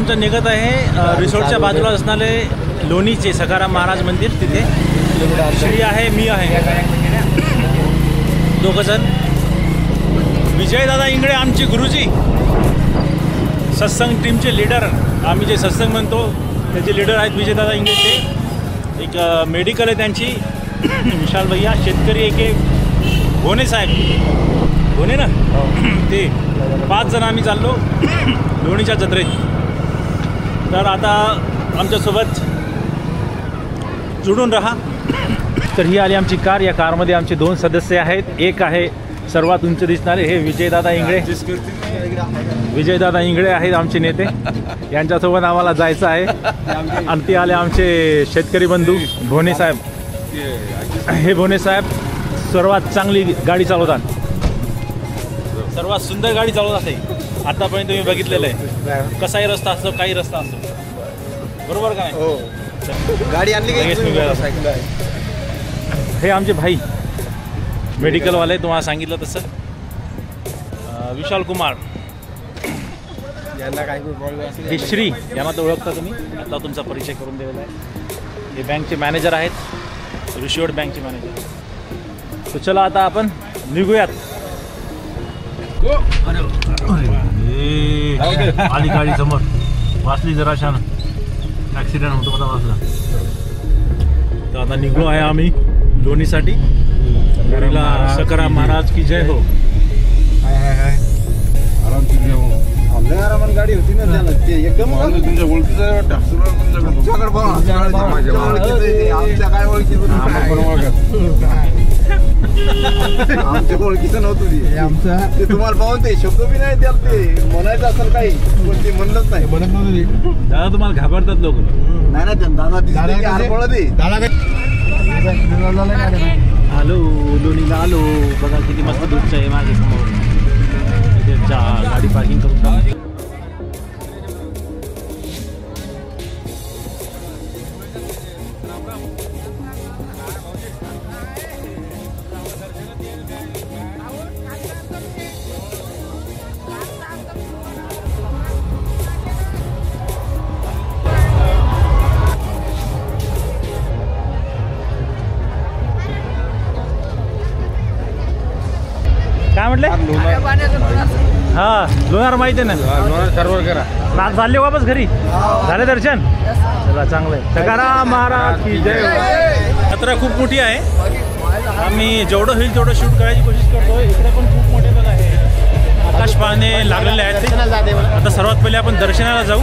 आमचं निघत आहे रिसॉर्टच्या बाजूला असणारे लोणीचे सखाराम महाराज मंदिर, तिथे श्री आहे, मी आहे, दोघंजण. विजयदादा इंगळे आमचे गुरुजी, सत्संग टीमचे लीडर. आम्ही जे सत्संग म्हणतो त्याचे लीडर आहेत विजयदादा इंगळे. ते एक मेडिकल आहे त्यांची. विशाल भैया शेतकरी एक भोने साहेब, भोने ना, ते 5 जण आम्ही चाललो लोणीच्या जत्रेत. तर आता आमच्यासोबत जुळून राहा. तर ही आली आमची कार. या कारमध्ये आमचे 2 सदस्य आहेत. एक आहे सर्वात उंच दिसणारे, हे विजयदादा इंगळे. विजयदादा इंगळे आहेत आमचे नेते, यांच्यासोबत आम्हाला जायचं आहे. आणि ते आले आमचे शेतकरी बंधू भोने साहेब. हे भोने साहेब सर्वात चांगली गाडी चालवतात, सर्वात सुंदर गाडी चालवतात. आहे आतापर्यंत मी बघितलेलं आहे. कसाही रस्ता असतो, काही रस्ता असतो, बरोबर का नाही? गाडी आणली. हे आमचे भाई मेडिकलवाले, तुम्हाला सांगितलं तसं. विशाल कुमार, हे श्री, यांना तर ओळखता तुम्ही, आता तुमचा परिचय करून दिलेला आहे. हे बँकचे मॅनेजर आहेत, रिशिवर्ड बँकचे मॅनेजर. तर चला आता आपण निघूयात. आली गाडी समोर, वाचली जरा छान, ॲक्सिडेंट होतो मला वाचला. तर आता निघलो आहे आम्ही लोणीसाठी. सखाराम महाराज की जय हो. आराम गाडी होती ना ते एकदम तुमच्या ओळखीचं वाटतं. आमच्या काय ओळखीचं, आमच्या ओळखीचं नव्हतं ते तुम्हाला पाहून ते शब्द बी नाही त्यात ते म्हणायचं असेल काही, पण ते म्हणलंच नाही. म्हणत नव्हतं दादा. तुम्हाला घाबरतात लोक? नाही ना, दादा आलो लोणीला आलो. बघा किती मस्त दूरचं आहे माझ्या समोर. गाडी पार्किंग करून टाक. काय म्हटलं? हा, लोणार माहिती आहे ना. नाच झाले वापस घरी, झाले दर्शन. चला चांगलं आहे. सखाराम महाराज की जय. यात्रा खूप मोठी आहे. आम्ही जेवढं होईल तेवढं शूट करायची कोशिश करतो. इकडे पण खूप मोठे बघ आहे, आकाश पाळणे लागलेले आहेत. आता सर्वात पहिले आपण दर्शनाला जाऊ.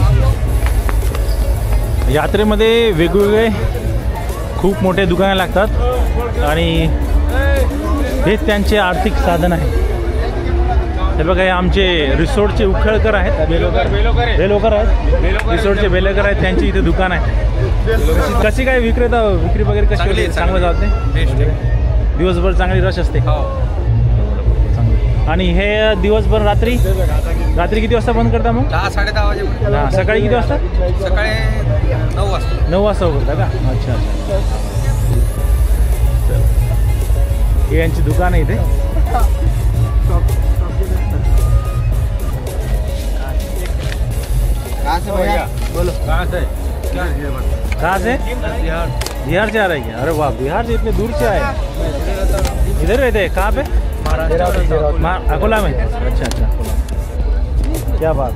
यात्रेमध्ये वेगवेगळे खूप मोठे दुकाने लागतात आणि हे त्यांचे आर्थिक साधन आहे. हे बघा, हे आमचे रिसॉर्टचे उखळकर आहेत, बेलोकर आहेत, रिसॉर्टचे बेलोकर आहेत. त्यांची इथे दुकान आहे. कशी काय विक्री वगैरे कशी होते? चांगलं चालते, दिवसभर चांगली रश असते. आणि हे दिवसभर रात्री किती वाजता बंद करता मग? 10-10:30 वाजेपर्यंत. सकाळी किती वाजता? सकाळी 9 वाजता. 9 वाजता उघडता का? अच्छा. हे यांची दुकान आहे इथे. बोलो कहाँ से? कहाँ से? बिहार से आ रही है? अरे वाह, बिहार से इतने दूर से आए? इधर रहते हैं? कहाँ पे? अकोला में. अच्छा, क्या बात.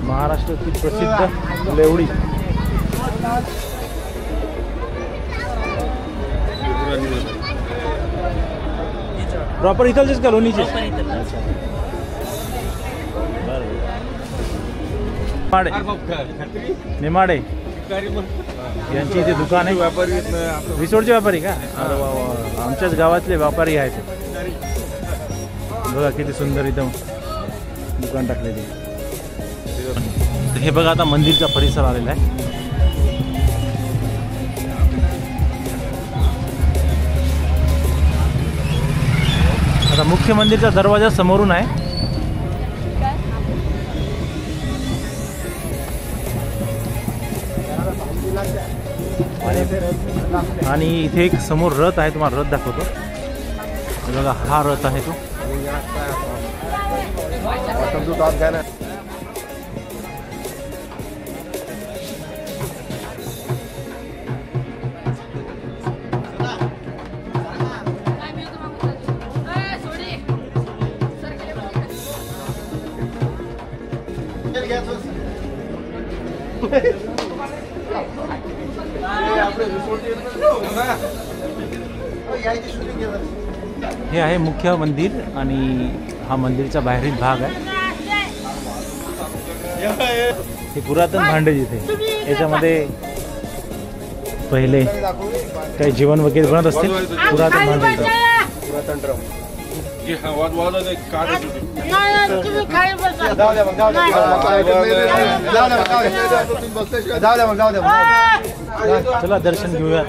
महाराष्ट्राची प्रसिद्ध लेवडी. प्रॉपर इथलचेच का लोणीचे? निमाडे यांची इथे दुकान आहे. व्यापारी, रिसोर्टचे व्यापारी का? अरे वा, आमच्याच गावातले व्यापारी आहेत. बघा किती सुंदर इथं दुकान टाकलेली. हे बघा, आता मंदिरचा परिसर आलेला आहे. आता मुख्य मंदिरचा दरवाजा समोरून आहे. आणि इथे एक समोर रथ आहे, तुम्हाला रथ दाखवतो. बघा हा रथ आहे तो. हे आहे मुख्य मंदिर आणि हा मंदिरचा बाहेरील भाग आहे. हे पुरातन भांडे जिथे याच्यामध्ये पहिले काही जेवण वगैरे बनत असतील. पुरातन भांडे पुरातन ड्रम चला दर्शन घेऊया.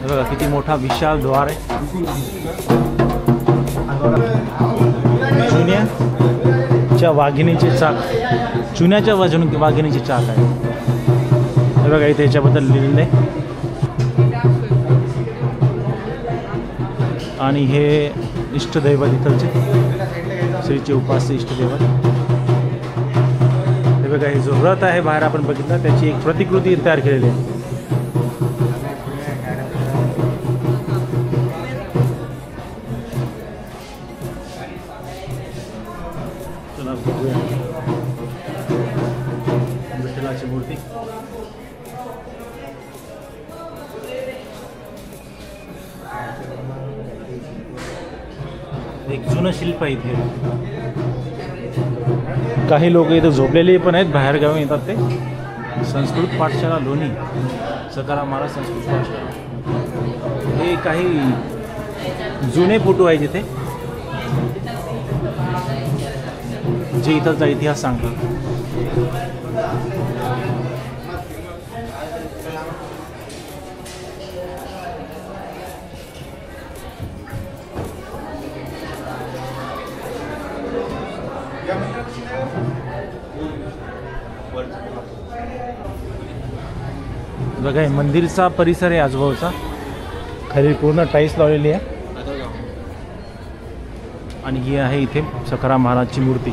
बघा किती मोठा विशाल द्वार आहे. चुन्याच्या वाघिणीचे चाक, चुन्याच्या वाघिणीचे चाक आहे. हे बघा इथे याच्याबद्दल लिहिलेलं आहे. आणि हे इष्टदैवत इथलचे श्रीचे उपास्य इष्टदैवत. हे बघा हे जो रथ आहे बाहेर आपण बघितलं त्याची एक प्रतिकृती तयार केलेली आहे. चला बघूया विठ्ठलाची मूर्ती. एक जुनं शिल्प आहे इथे. काही लोक इथं झोपलेले पण आहेत, बाहेर गावी येतात ते. संस्कृत पाठशाळा लोणी, सखाराम महाराज संस्कृत पाठशाळा. हे काही जुने फोटो आहेत इथे जे इथलचा इतिहास सांगतात. बघा हे मंदिरचा परिसर आहे आजूबाजूचा. खाली पूर्ण टाईल्स लावलेली आहे. आणि ही आहे इथे सखाराम महाराजची मूर्ती.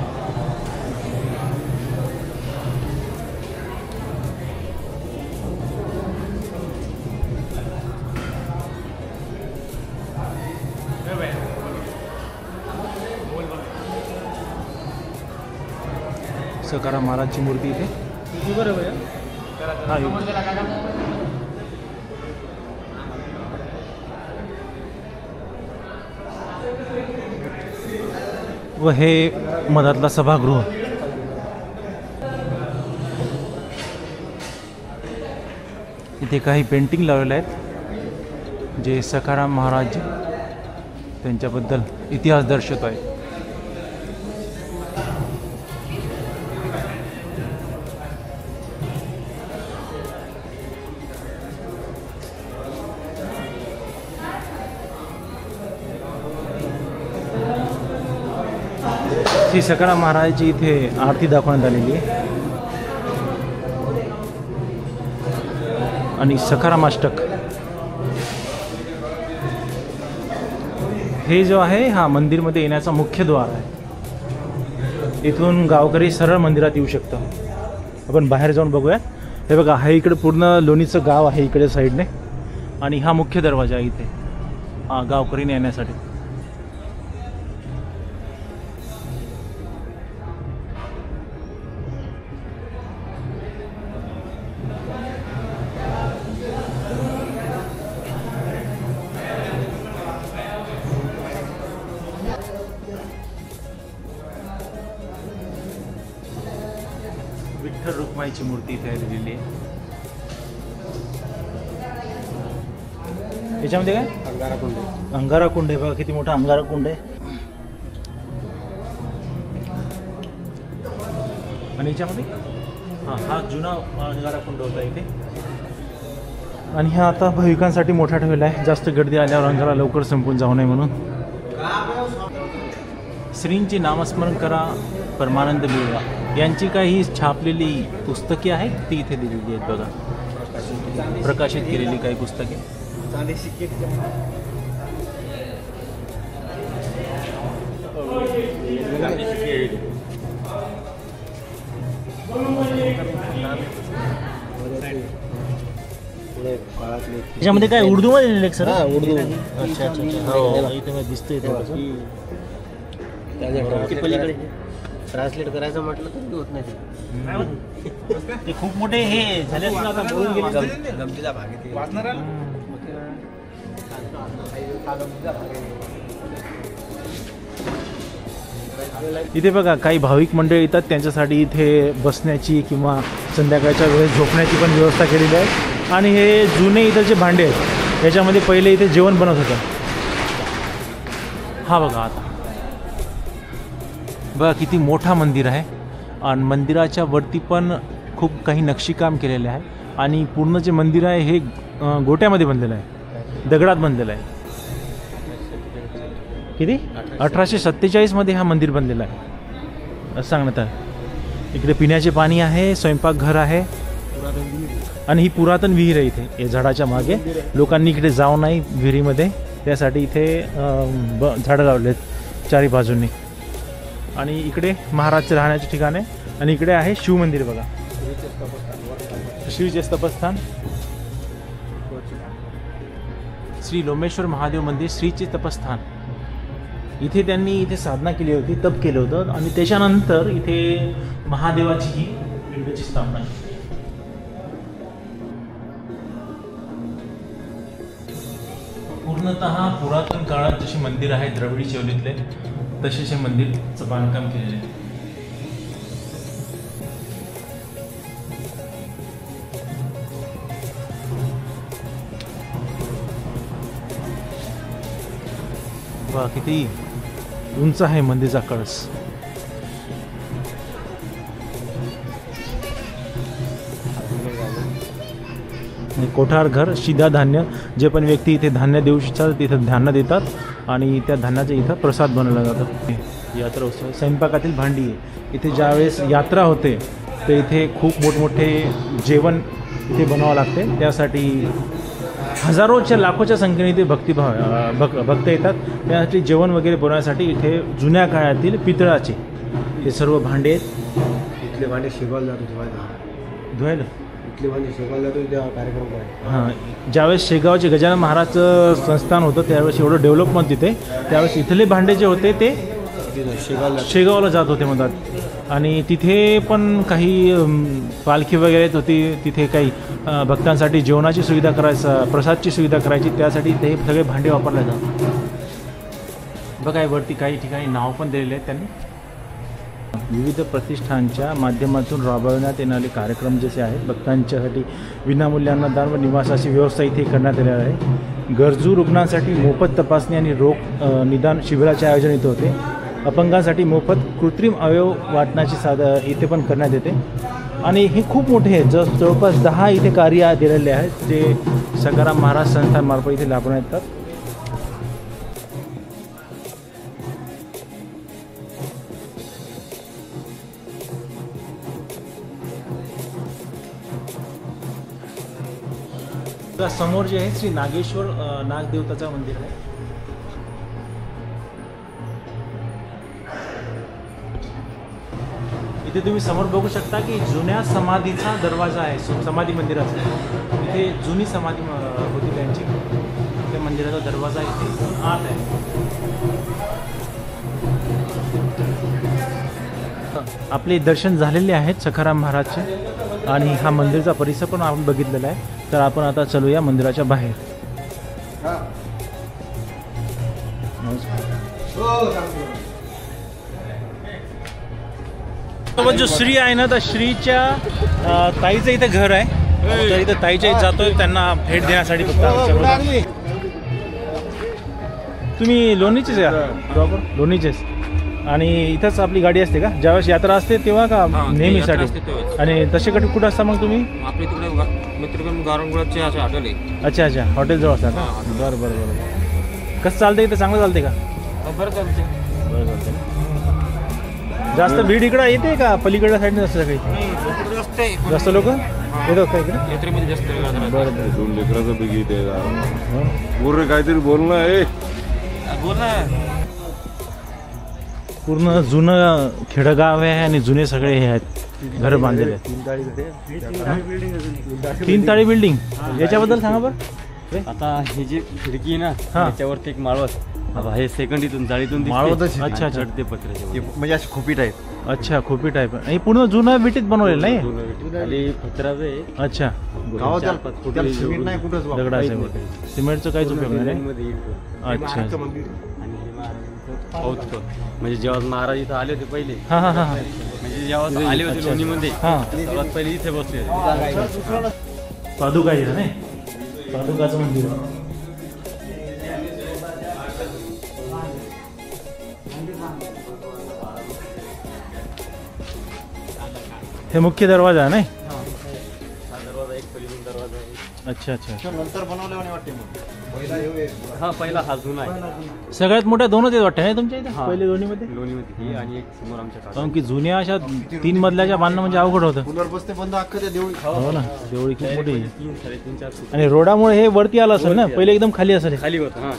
सखाराम महाराजची मूर्ती इथे. बरोबर आहे. व हे मधातला सभागृह. इथे काही पेंटिंग लावलेले आहेत जे सखाराम महाराज त्यांच्याबद्दल इतिहास दर्शवत आहे. श्री सखाराम महाराजांची इथे आरती दाखवण्यात आलेली आहे. आणि सखारामाष्टक हे जो आहे हा मंदिरमध्ये येण्याचा मुख्य द्वार आहे. इथून गावकरी सरळ मंदिरात येऊ शकतं. आपण बाहेर जाऊन बघूया. हे बघा हे इकडे पूर्ण लोणीचं गाव आहे इकडे साईडने. आणि हा मुख्य दरवाजा आहे इथे गावकरीने येण्यासाठी. विठ्ठल रुक्माईची मूर्ती इथे दिलेली आहे. याच्यामध्ये काय अंगाराकुंड. अंगाराकुंड आहे बघा किती मोठा अंगाराकुंड आहे. आणि याच्यामध्ये हा जुना अंगाराकुंड होता इथे. आणि हा आता भाविकांसाठी मोठा ठेवला आहे. जास्त गर्दी आल्यावर अंगारा लवकर संपून जाऊ नये म्हणून. श्रींचे नामस्मरण करा परमानंद मिळवा यांची काही छापलेली पुस्तके आहेत ती इथे दिलेली आहेत बघा. प्रकाशित केलेली काही पुस्तके. चांदी शिक्के त्याच्यामध्ये काय उर्दू मध्ये लिहिलं सर? उर्दू. अच्छा अच्छा अच्छा. इथे मला दिसतंय थोडंसं. पलीकडे ट्रान्सलेट करायचं म्हटलं तर होत नाही ते. खूप मोठे हे झाले असतील आता, बोलून गेले. गमतीचा भाग आहे वाचणार इथे बघा काही भाविक मंडळी येतात, त्यांच्यासाठी इथे बसण्याची किंवा संध्याकाळच्या वेळेस झोपण्याची पण व्यवस्था केलेली आहे. आणि हे जुने इथं जे भांडे आहेत याच्यामध्ये पहिले इथे जेवण बनत होतं. हा बघा आता बघा किती मोठा मंदिर आहे आणि मंदिराच्या वरती पण खूप काही नक्षीकाम केलेले आहे. आणि पूर्ण जे मंदिर आहे हे गोट्यामध्ये बनलेलं आहे, दगडात बनलेलं आहे. किती 1847 मध्ये हा मंदिर बनलेला आहे असं सांगण्यात आलं. इकडे पिण्याचे पाणी आहे, स्वयंपाकघर आहे आणि ही पुरातन विहीर आहे इथे. या झाडाच्या मागे लोकांनी इकडे जाऊ नये विहिरीमध्ये, त्यासाठी इथे झाडं लावलेत चारी बाजूंनी. आणि इकडे महाराजचे राहण्याचे ठिकाण आहे. आणि इकडे आहे शिवमंदिर बघा, श्रीचे तपस्थान, श्री लोमेश्वर महादेव मंदिर, श्रीचे तपस्थान. इथे त्यांनी इथे साधना केली होती, तप केलं होतं आणि त्याच्यानंतर इथे महादेवाची ही पिंडची स्थापना केली. पूर्णतः पुरातन काळात जशी मंदिर आहे द्रविडी शैलीतले तसेच हे मंदिरचं बांधकाम केलेलं आहे. वा किती उंच आहे मंदिरचा कळस. कोठार घर, शिधा धान्य, जे पण व्यक्ती इथे धान्य देऊ इच्छितात तिथे धान्य देतात आणि त्या धान्याचा इथं प्रसाद बनवला जातो. यात्रा उत्सव, स्वयंपाकातील भांडी आहे. इथे ज्यावेळेस यात्रा होते तर इथे खूप मोठमोठे जेवण इथे बनावं लागते. त्यासाठी हजारोच्या लाखोच्या संख्येने इथे भक्त येतात. त्यासाठी जेवण वगैरे बनवण्यासाठी इथे जुन्या काळातील पितळाचे हे सर्व भांडे आहेत. इथले भांडे शिकवायला जातो धुवायला. इथले भांडे शिकवायला जातो तेव्हा कार्यक्रम करायचा. हां, ज्यावेळेस शेगावचे गजानन महाराजचं संस्थान होतं त्यावेळेस एवढं डेव्हलपमेंट तिथे, त्यावेळेस इथले भांडे जे होते ते शेगावला जात होते म्हणतात. आणि तिथे पण काही पालखी वगैरे होती, तिथे काही भक्तांसाठी जेवणाची सुविधा करायचा, प्रसादची सुविधा करायची, त्यासाठी ते सगळे भांडे वापरले जातात. बघा वरती काही ठिकाणी नाव पण दिलेले आहेत त्यांनी. विविध प्रतिष्ठानच्या माध्यमातून राबवण्यात येणारे कार्यक्रम जसे आहेत, भक्तांच्यासाठी विनामूल्य अन्नदान व निवासाची व्यवस्था इथे करण्यात आलेली आहे. गरजू रुग्णांसाठी मोफत तपासणी आणि रोग निदान शिबिराचे आयोजन इथे होते. अपंगांसाठी मोफत कृत्रिम अवयव वाटण्याची इथे पण करण्यात येते. आणि हे खूप मोठे आहेत, जवळपास 10 इथे कार्य दिलेले आहेत जे सखाराम महाराज संस्थानमार्फत इथे राबवण्यात येतात. समोर जे आहे श्री नागेश्वर नागदेवताचं मंदिर आहे. इथे तुम्ही समोर बघू शकता की जुन्या समाधीचा दरवाजा आहे, समाधी मंदिराचा. इथे जुनी समाधी होती त्यांची, त्या मंदिराचा दरवाजा इथे आत आहे. आपले दर्शन झालेले आहेत सखाराम महाराजचे आणि हा मंदिरचा परिसर पण आपण बघितलेला आहे. तर आपण आता चलूया मंदिराच्या बाहेर. जो श्री आहे ना, तर श्रीच्या ताईचं इथे घर आहे. तर इथं ताईच्या इथे जातोय त्यांना भेट देण्यासाठी. तुम्ही लोणीचेच आहे प्रॉपर? लोणीचेच. आणि इथंच आपली गाडी असते का ज्यावेळेस यात्रा असते तेव्हा, का नेहमीसाठी? आणि तसे कुठं असता मग तुम्ही? आपल्या तिकडे गारंगुळाचे असे हॉटेल आहे. अच्छा अच्छा, हॉटेल जवळ असता का? बरं बरं बरं. कसं चालतं इथं? चांगलं चालते का? बरं चालते. बरं चालते. जास्त भीड इकडं येते का पलीकडल्या साईडने असतं काही जास्त आहे जास्त लोक येतात का इकडे यात्रेमध्ये जास्त वेळ लागला. बरं दोन लेकराचं बघी ते पूर्ण काहीतरी बोलणं आहे. बोल ना. पूर्ण जुनं खेडगाव आहे आणि जुने सगळे हे आहेत घर बांधलेले आहेत. 3 ताळी बिल्डिंग याच्याबद्दल सांगा बरं. आता हे जे खिडकी आहे ना हा. त्याच्यावरती एक माळवत आता हे सेकंड इथून जाळीतून माळवतच? अच्छा, अच्छा. चढते पत्र्याच्या म्हणजे अशी खोपी टाईप. अच्छा खोपी टाईप हे पूर्ण जुनं विटीत बनवलेलं नाही. खाली पत्र्याचं आहे. अच्छा गावात चार पाच फुट त्याला सिमेंट नाही कुठंच वापरत. दगडाचं सिमेंटचं काहीच उपयोग नाही. मध्ये ईट. अच्छा आणि हे महाराजांचं औतकर. म्हणजे जेव्हा महाराज इथं आले होते पहिले हां हां हां म्हणजे जेव्हा आले होते लोणीमध्ये हां सर्वात पहिले इथे बसले होते. पादुका आहे नाही पादुकाचं मंदिर आहे. हे मुख्य दरवाजा आहे नाही. हा दरवाजा एक पलीकडून दरवाजा आहे. अच्छा अच्छा नंतर बनवल्याने वाटते मग पहिला हे हा पहिला हा जुना आहे सगळ्यात मोठ्या दोनच आहेत वाटतं नाही तुमच्या इथे हा. पहिले दोन्हीमध्ये. लोणीमध्ये ही आणि एक समोर आमच्या काका. कारण की जुन्या अशा 3 मजल्याच्या बांधणं म्हणजे अवघड होतं. पुनर बसते बंद अख्खं त्या देऊळी. हो ना देवळी खूप मोठी आहे. 3, 3.5, 4 फूट आणि रोडामुळे हे वरती आलं असेल ना पहिले एकदम खाली असेल हे. खाली होतं. हा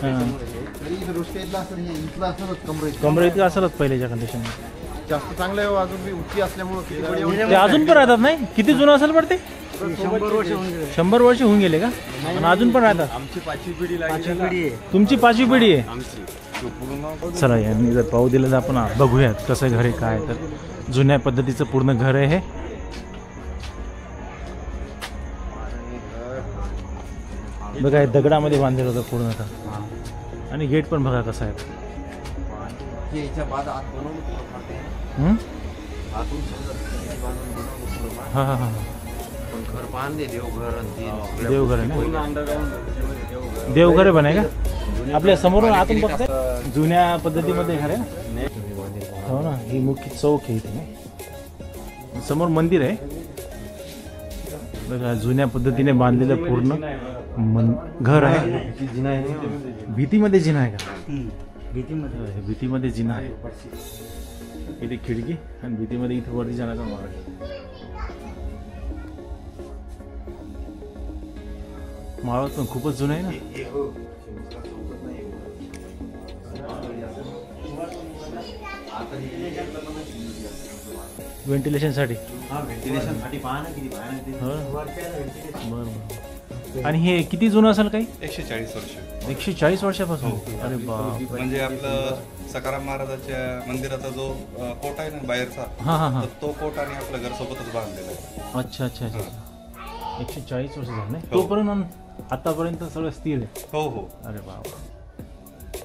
तरी इथं दृष्टी इथला असं हे इथला असं कमरे कमरे इतकं असेलच पहिल्याच्या कंडिशन. जास्त चांगलं आहे अजून बी उंची असल्यामुळे किती बढिया ते अजून पण राहतात नाही किती जुनं असेल पडते 100 वर्ष होऊन गेले का आणि अजून पण राहतात. आमची 5वी पिढी लागली. तुमची 5वी पिढी आहे. आमची चला यांनी जर पाहू दिलं तर आपण बघूयात कसं घर आहे काय. तर जुन्या पद्धतीचं पूर्ण घर आहे हे. बघा हे दगडामध्ये बांधलेलं होतं पूर्ण आता. आणि गेट पण बघा कसं आहे. हं? हा हा हा घर बांधले देवघर देवघर आहे ना. पूर्ण अंडरग्राऊंड देवघर पण आहे का आपल्या समोरून आतून बघताय. जुन्या पद्धतीमध्ये घर आहे ना. हो ना ही मुख्य चौक आहे इथे. समोर मंदिर आहे बघा जुन्या पद्धतीने बांधलेलं पूर्ण घर आहे. भीतीमध्ये जिना आहे का भीतीमध्ये जिना आहे. इथे खिडकी आणि भीतीमध्ये इथे वरती जाण्याचा मार्ग आहे. माळवत पण खूपच जुनं आहे ना. व्हेंटिलेशन साठी बरं. आणि हे किती जुनं असेल काही 140 वर्ष 140 वर्षापासून. अरे बाप. म्हणजे आपलं सकाराम महाराजाच्या मंदिराचा जो कोट आहे ना बाहेरचा हा हा हा तर तो कोट आणि आपलं घर सोबतच बांधलेला आहे. अच्छा अच्छा अच्छा 140 वर्ष झालं नाही तोपर्यंत आतापर्यंत सगळं स्थिर आहे. हो हो अरे बाप.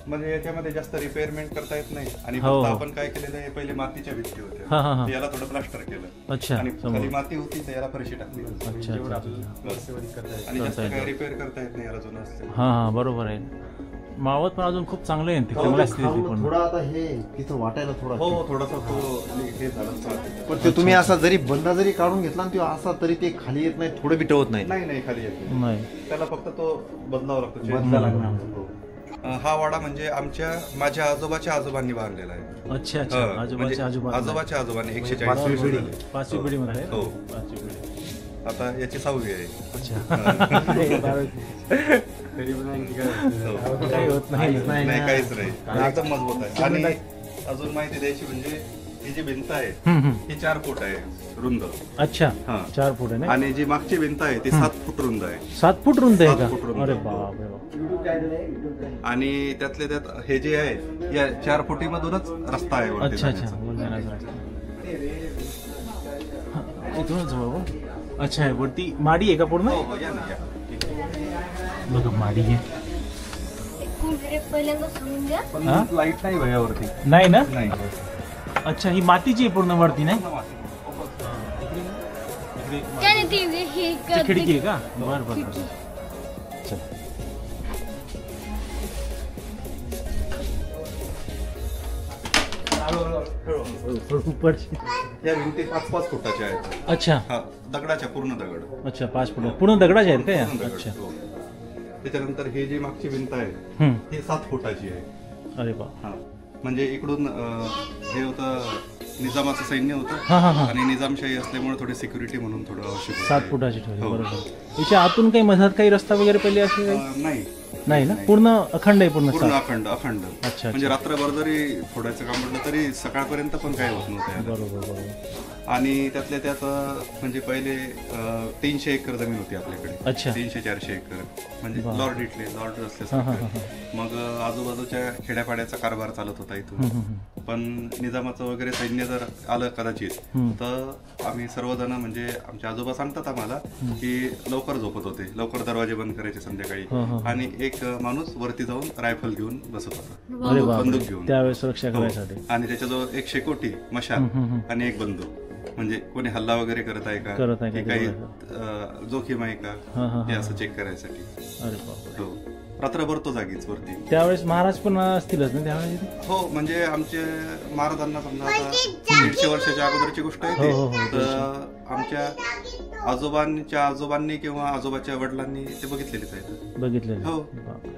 म्हणजे याच्यामध्ये जास्त रिपेअरमेंट करता येत नाही आणि हो. फक्त आपण काय केलेलं आहे पहिले मातीच्या भिंती हा, होत्या हा, हा. याला थोडं प्लास्टर केलं अच्छा आणि समोर. खाली माती होती तर याला फरशी टाकली अच्छा अच्छा. बस. आणि जास्त काय रिपेअर करता येत नाही याला जुनं असतं. हा हा बरोबर आहे. मावत पण अजून खूप चांगलं आहे ते चांगल्या स्थिती पण. थोडा आता हे तिथं वाटायला थोडा हो हो थोडासा तो हे झालं पण ते तुम्ही असा जरी बंदा जरी काढून घेतला ना तो असा तरी ते खाली येत नाही थोडं बी टवत नाही. नाही खाली येत नाही. नाही त्याला फक्त तो बदलावा लागतो change बदला करावा लागणार. लागतो. हा वाडा म्हणजे माझ्या आजोबाच्या आजोबांनी बांधलेला आहे. अच्छा अच्छा म्हणजे आजोबाच्या आजोबा आजोबाच्या आजोबांनी 140 पाचवी पिढी. वर्ष झाले. 5वी पिढीमध्ये आहे? हो. 5वी पिढी. आता याची 6वी आहे. अच्छा तरी पण आणखी काय काही होत नाही. नाही काहीच नाही एकदम मजबूत आहे. आणि अजून माहिती द्यायची म्हणजे ही जी भिंत आहे हम्म, हम्म. ही 4 फूट आहे रुंद. अच्छा हा. 4 फूट आहे ना. आणि जी मागची भिंत आहे ती 7 फूट रुंद आहे. 7 फूट रुंद आहे 7 फूट का रुंद. अरे बाप रे बाप. आणि त्यातल्या त्यात हे जे आहे या 4 फुटीमधूनच रस्ता आहे वरती अच्छा अच्छा जाण्याचा. वर जाण्याचा रस्ता. हा, इथूनच बाबा. अच्छा आहे वरती माडी आहे का पूर्ण. हो, हो, या ना, या. बघा माडी आहे. पहिल्यांदा सांगून द्या. हा? लाईट नाही भयावरती. नाही ना. नाही. अच्छा ही मातीची आहे पूर्ण वरती नाही. त्याने ती ही ती खिडकी आहे का बरं बरं बरं. चल. या भिंती 5-5 फुटाच्या आहेत. अच्छा हा दगडाच्या पूर्ण दगड. अच्छा 5 फूट पूर्ण दगडाचे आहेत का या. पूर्ण दगड. अच्छा हो. त्याच्यानंतर हे जी मागची भिंत आहे हम्म. ही 7 फुटाची आहे. अरे बा. हा म्हणजे इकडून हे होतं निजामाचं सैन्य हा, होतं हा, हा. आणि निजामशाही असल्यामुळे थोडी सिक्युरिटी म्हणून थोडं आवश्यक होतं. 7 फुटाची ठेवली, हो. बरोबर. याच्या आतून काही मधात काही रस्ता वगैरे पहिले असे काही नाही नाही ना, पूर्ण अखंड आहे पूर्ण पूर्ण सात. अखंड अखंड अच्छा. म्हणजे रात्रभर जरी फोडायचं काम म्हटलं तरी सकाळपर्यंत पण काय होत नव्हतं याला. बरोबर बरोबर. आणि त्यातल्या त्यात म्हणजे पहिले 300 एकर जमीन होती आपल्याकडे. अच्छा. 300-400 एकर म्हणजे वा. लॉर्ड हा, हा, असल्यासारखं. मग आजूबाजूच्या खेड्यापाड्याचा कारभार चालत होता इथून. पण निजामाचं वगैरे सैन्य जर आलं कदाचित तर आम्ही सर्वजण म्हणजे आमचे आजोबा सांगतात आम्हाला की लवकर झोपत होते, लवकर दरवाजे बंद करायचे संध्याकाळी. आणि एक माणूस वरती जाऊन रायफल घेऊन बसत होता, अरे बापरे. बंदूक घेऊन. त्यावेळेस सुरक्षा हो. करायसाठी. आणि त्याच्याजवळ एक शेकोटी मशाल आणि एक बंदूक. म्हणजे कोणी हल्ला वगैरे करत आहे का, करत आहे का की काही जोखीम आहे का, हे असं चेक करायसाठी. अरे बापरे. हो, रात्रभर तो जागीच वरती. त्यावेळेस महाराज पण असतीलच ना त्यावेळेस इथे? हो, म्हणजे आमचे महाराजांना समजा आता 150 वर्षाच्या अगोदरची गोष्ट आहे हो, हो, ती. हो, तर आमच्या आजोबांनी किंवा आजोबाच्या वडिलांनी ते बघितलेलेच आहेत. बघितलेलं. हो. बापरे.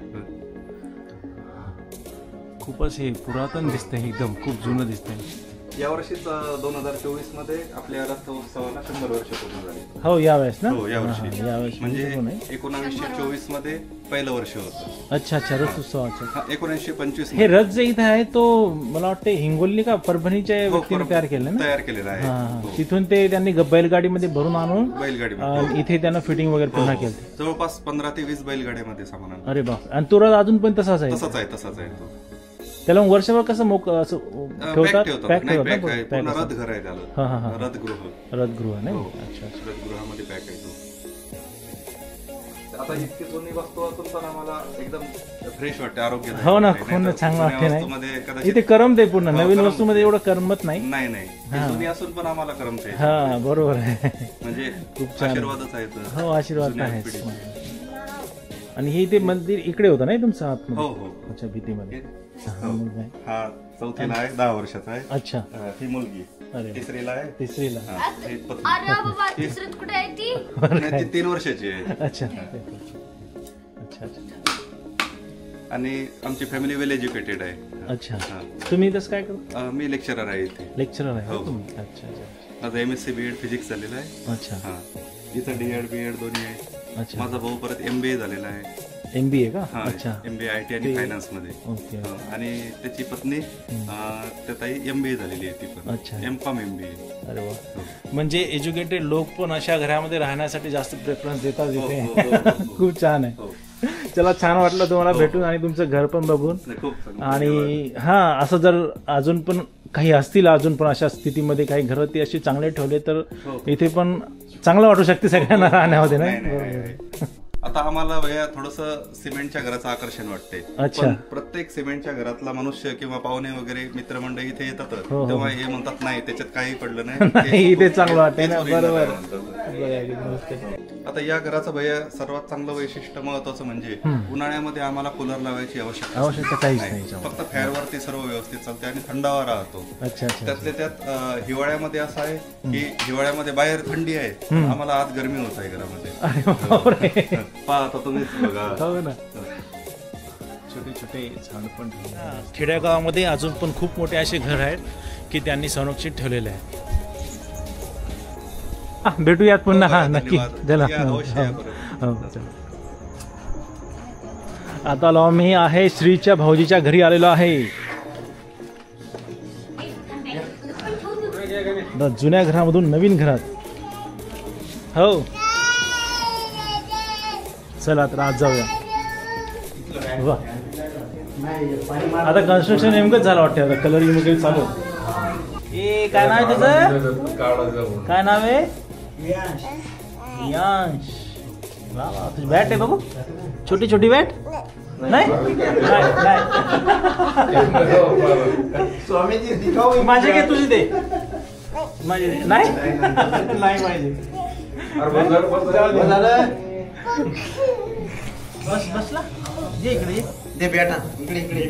खूपच हे पुरातन दिसतंय, एकदम खूप जुनं दिसतंय. यावर्षीच 2024 मध्ये आपल्या रथोत्सवाला 100 वर्ष पूर्ण झाली. हो यावेळेस ना. हो, यावर्षी. यावेळेस म्हणजे पण आहे. 1924 मध्ये पहिलं वर्ष होतं. अच्छा अच्छा, रथोत्सवाचं. 1925 हे रथ जे इथं आहे तो मला वाटतं हिंगोली का परभणीच्या व्यक्तीने तयार केलं ना. तयार केलेला आहे. हो. तिथून ते त्यांनी बैलगाडीमध्ये भरून आणून बैलगाडी इथे त्यांना फिटिंग वगैरे पुन्हा केलं. जवळपास 15 ते 20 बैलगाड्यामध्ये सामान आणलं. अरे बाप. आणि तो रथ अजून पण तसाच आहे. तसाच आहे तो. त्याला मग वर्षभर कसं असं ठेवतात, पॅक नाही, ठेवतात पॅक आहे. ना, पूर्ण पॅक रथघर आहे हा, हा, त्याला. हा. रथगृह नाही. हो. अच्छा अच्छा. रथगृहामध्ये पॅक आहे तो. आता इतकी जुनी वस्तू असून पण आम्हाला एकदम फ्रेश वाटते, आरोग्य. हो ना, खूप चांगलं वाटते नाही. इथे करमते पूर्ण. नवीन वस्तूमध्ये एवढं करमत नाही. नाही जुनी असून पण आम्हाला करमते. हा बरोबर आहे. म्हणजे खूप छान. आशीर्वादच आहे. हो, आशीर्वाद आहे. आणि हे ते मंदिर इकडे होतं नाही तुमचं आतमध्ये? हो. अच्छा, भीतीमध्ये. हा चौथीला आहे, 10 वर्षाचा आहे. अच्छा. ही मुलगी अरे. तिसरीला आहे. तिसरीला. हे पत्नी. अरे बाबा तिसरीत कुठे आहे ती? नाही, ती 3 वर्षाची आहे. अच्छा अच्छा अच्छा. आणि आमची फॅमिली वेल एज्युकेटेड आहे. अच्छा. हा. तुम्ही तसं काय करता? मी लेक्चरर आहे इथे. लेक्चरर आहे हो. तुम्ही? अच्छा अच्छा. माझा MSc BEd फिजिक्स झालेला आहे. अच्छा. हा. इथं DEd BEd दोन्ही आहे. अच्छा. माझा भाऊ परत MBA झालेला आहे. MBA का? हा, अच्छा. MBA IT आणि फायनान्स मध्ये. ओके. आणि त्याची पत्नी त्याताई MBA झालेली आहे ती पण. अच्छा. M.Com MBA. अरे वा. म्हणजे एज्युकेटेड लोक पण अशा घरामध्ये राहण्यासाठी जास्त प्रेफरन्स देतात हो, इथे. हो, हो, हो. खूप छान आहे. हो. चला, छान वाटलं तुम्हाला भेटून आणि तुमचं घर पण बघून. खूप चांगलं. आणि हा, असं जर अजून पण काही असतील अजून पण अशा स्थितीमध्ये काही घर ते असे चांगले ठेवले तर इथे पण चांगलं वाटू शकते सगळ्यांना राहण्यामध्ये. नाही, आता आम्हाला भैया थोडस सिमेंटच्या घराचं आकर्षण वाटते. अच्छा. पण प्रत्येक सिमेंटच्या घरातला मनुष्य किंवा पाहुणे वगैरे मित्रमंडळी इथे येतात तेव्हा हे म्हणतात नाही त्याच्यात काही पडलं नाही, इथे चांगलं वाटतंय ना. तेच original बरोबर. आहे म्हणतात. आता या घराचं भैया सर्वात चांगलं वैशिष्ट्य महत्वाचं म्हणजे उन्हाळ्यामध्ये आम्हाला कूलर लावायची आवश्यकता काहीच नाही. नाही. फक्त फॅनवरती सर्व व्यवस्थित चालते आणि थंडावा राहतो. अच्छा अच्छा. त्यातल्या त्यात हिवाळ्यामध्ये असं आहे की हिवाळ्यामध्ये बाहेर थंडी आहे, आम्हाला आत गरमी होत आहे घरामध्ये. अरे बापरे. पहा आता तुम्हीच बघा. हो ना. छोटे छोटे झाड पण. खेड्यागावामध्ये अजून पण खूप मोठे असे घर आहेत की त्यांनी संरक्षित ठेवलेले आहे. भेटूयात पुन्हा. हा, नक्की. चला. आता आलो मी आहे श्रीच्या भाऊजीच्या घरी आलेलो आहे. जुन्या घरामधून नवीन घरात. हो, चला तर आज जाऊया. वा. आता कन्स्ट्रक्शन नेमकंच झालं वाटतं. आता कलरिंग वगैरे चालू. ए, काय नाव आहे त्याचं? काय नाव आहे? यांश. तुझी बॅट आहे बघू. छोटी छोटी बॅट नाही. माझी घे, तुझी दे. माझी नाही. नाही माझी. बस बसला. ये इकडे दे बेटा. इकडे इकडे.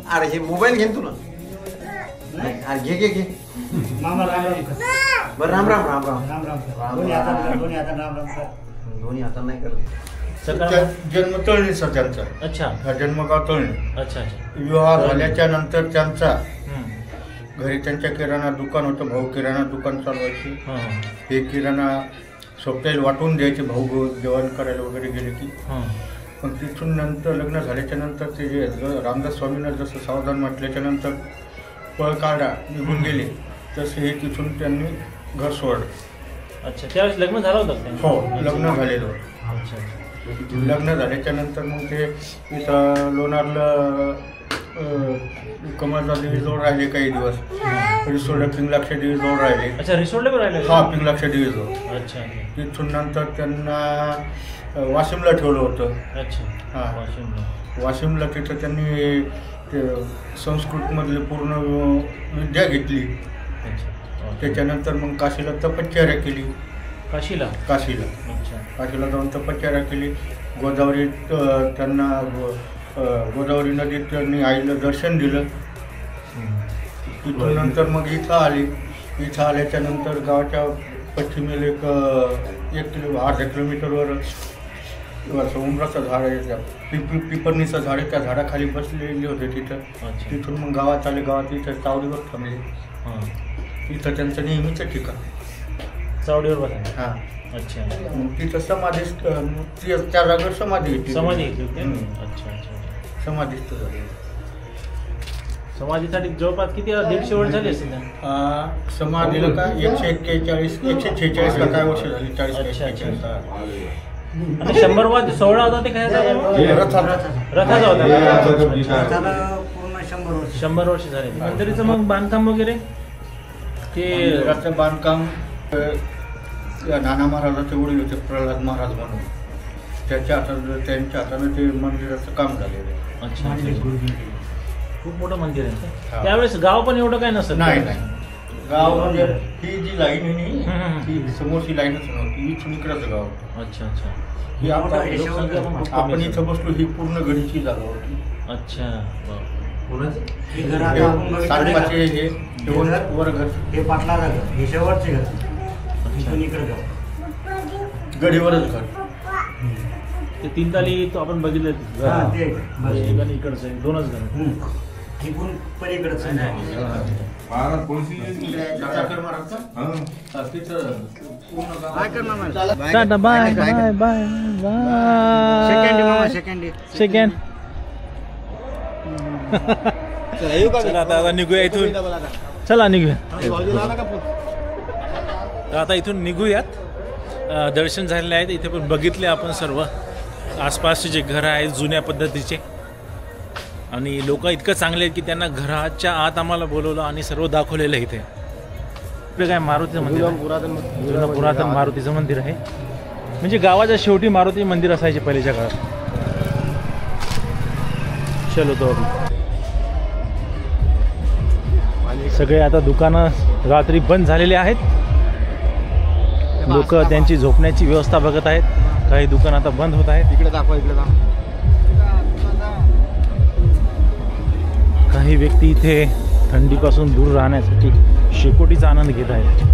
अरे हे मोबाईल घेन तुला. अरे घे घे. मामा राम राम. बरं, राम राम राम राम. राम राम. दोन्ही हातात राम राम. दोन्ही हातात नाही करत. सकाळ जन्म तळणीचा त्यांचा. अच्छा हा जन्मगाव तळणी. अच्छा अच्छा. विवाह झाल्याच्या नंतर त्यांचा हम्म. घरी त्यांच्या किराणा दुकान होतं. भाऊ किराणा दुकान चालवायचे. हां हे किराणा स्वतःला वाटून द्यायचे भाऊ जेवण करायला वगैरे गेले की. हां. पण तिथून नंतर लग्न झाल्याच्या नंतर ते जे रामदास स्वामींना जसं सावधान म्हटल्याच्या नंतर पळ काढा निघून गेले तसे हे तिथून त्यांनी घर सोडलं. अच्छा त्यावेळेस लग्न झालं होतं का? हो लग्न झालेलं. अच्छा. लग्न झाल्याच्या नंतर मग ते इथं लोणारला कमलचा देवीजवळ राहिले काही दिवस. रिसोडला पिंगलाक्ष देवीजवळ राहिले. अच्छा रिसोडला पण राहिले? हा पिंगलाक्ष देवीजवळ. अच्छा. तिथून नंतर त्यांना वाशिमला ठेवलं होतं. अच्छा. हां वाशिमला. वाशिमला तिथं त्यांनी ते संस्कृतमधले पूर्ण विद्या घेतली. अच्छा. त्याच्यानंतर मग काशीला तपश्चर्या केली. काशीला? काशीला अच्छा. काशीला जाऊन तपश्चर्या केली. गोदावरीत त्यांना गोदावरी नदीत त्यांनी आईला दर्शन दिलं. तिथून नंतर मग इथं आली. इथं आल्याच्या नंतर गावाच्या पश्चिमेला एक अर्धा किलोमीटरवर उमराचं झाड आहे, त्या पिपरणीचं झाड आहे, त्या झाडाखाली बसलेले होते तिथं. अच्छा. तिथून मग गावात आले. गावात इथं चावडीवर थांबले. हां. इथं त्यांचं नेहमीचं ठिकाण. चावडीवर बघा. हां. अच्छा. मग तिथं समाधीस्थ त्या जागेवर समाधी होती. समाधी घेतली होती? हम्म. अच्छा अच्छा. समाधीस्थ झाले. समाधीसाठी जवळपास किती 150 वर्ष झाले असतील? समाधीला का 146 का काय वर्ष झाली. 40 अच्छा, अच्छा. 41. आणि 100वा सोहळा होता ते काय रथाचा होता? पूर्ण 100 वर्ष. 100 वर्ष झाले. मंदिराचं मग बांधकाम वगैरे ते मंदिराचं बांधकाम नाना महाराजाचे वडील होते प्रल्हाद महाराज म्हणून. त्यांच्या हातानं ते मंदिराचं काम झालेलं आहे. अच्छा. खूप मोठं मंदिर आहे. हा. त्यावेळेस गाव पण एवढं काय नसतं? नाही गाव म्हणजे ही जी लाईन आहे हम्म. ही समोरची लाईनच नव्हती. इथून इकडंच गाव होतं. अच्छा अच्छा. ही आता लोकसंख्या पण खूप आपण कमी इथं बसलो ही पूर्ण गडीची जागा होती. अच्छा. हे घर आता आपण बघितलं सातपाचे हे घर- वर घर हे पाटलाचं घर, हे शेवटचे घर. इथून इकडे घर. गडीवरच घर. ते 3 ताली तो आपण बघितलं हा, ते बस. एक आणि इकडचं आहे, 2च घर. इकडून पलीकडचं आहे. Tata bye bye bye bye. Second. चला आता निघूया इथून. चला निघूया. तर आता इथून निघूयात. दर्शन झालेले आहेत. इथे पण बघितले आपण सर्व आसपासचे जे घरं आहेत जुन्या पद्धतीचे. आणि लोक इतकं चांगले आहेत की त्यांना घराच्या आत आम्हाला बोलवलं आणि सर्व दाखवलेलं आहे. इथे इकडे काय मारुतीचं मंदिर आहे. जुनं पुरातन मारुतीचं मंदिर आहे. म्हणजे गावाच्या शेवटी मारुती मंदिर असायचे पहिल्याच्या काळात. चलो तो सगळे आता दुकानं रात्री बंद झालेले आहेत. लोक त्यांची झोपण्याची व्यवस्था बघत आहेत. काही दुकान आता बंद होत आहेत. इकडे दाखवा, इकडे दाखवा. काही व्यक्ती इथे थंडीपासून दूर राहण्यासाठी शेकोटीचा आनंद घेत आहेत.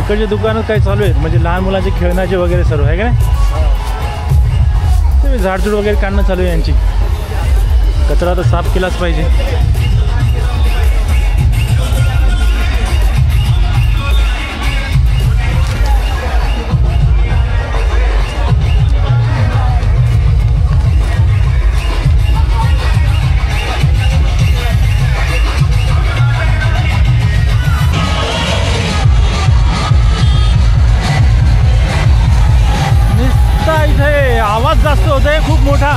इकडचे दुकानं काय चालू आहेत म्हणजे लहान मुलांचे खेळण्याचे वगैरे सर्व आहे का नाही. ते झाडझूड वगैरे काढणं चालू आहे यांची. कचरा तर साफ केलाच पाहिजे. इथे आवाज जास्त होतोय खूप मोठा.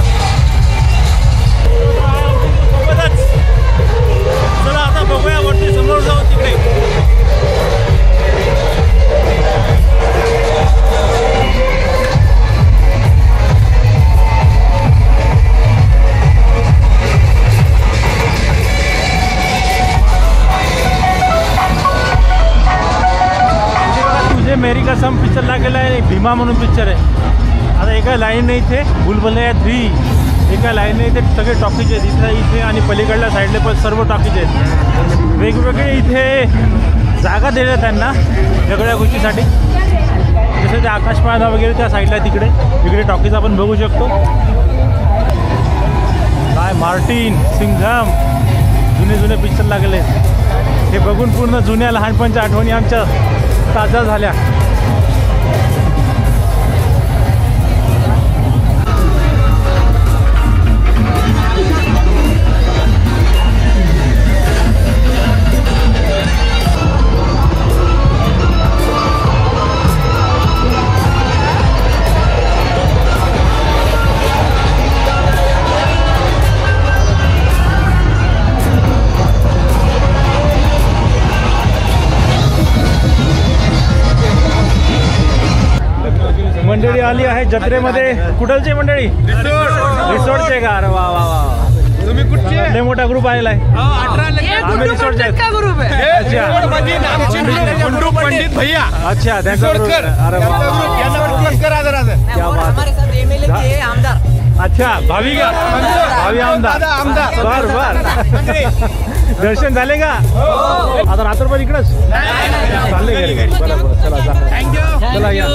सोबतच मेरी कसम पिक्चर लागलेला आहे, भीमा म्हणून पिक्चर आहे. आता एका लाईनने इथे भूलभुलैया 3 एका लाईनने इथे सगळे टॉकीज आहेत. इथे आणि पलीकडल्या साईडले पण सर्व टॉकीज आहेत. वेगवेगळे इथे जागा दिल्या त्यांना वेगळ्या गोष्टीसाठी. जसं ते आकाशपाळणा वगैरे त्या साईडला तिकडे इकडे टॉकीज आपण बघू शकतो. काय मार्टिन, सिंघम, जुने पिक्चर लागले. हे बघून पूर्ण जुन्या लहानपणच्या आठवणी आमच्या ताज्या झाल्या. मंडळी आली आहे जत्रेमध्ये. कुठलची मंडळी? रिसोर्टचे का? अरे वा वा वा, तुम्ही कुठचे? लय मोठा ग्रुप आलेला आहे. आम्ही रिसोर्टचे आहेत. पंडित भैया. अच्छा, त्यांचा ग्रुप. अरे वा, अच्छा, भावी का? भावी आमदार. बर. दर्शन झाले का? आता रात्रभर इकडंच चालले घरी. बरोबर, चला जा. चला या.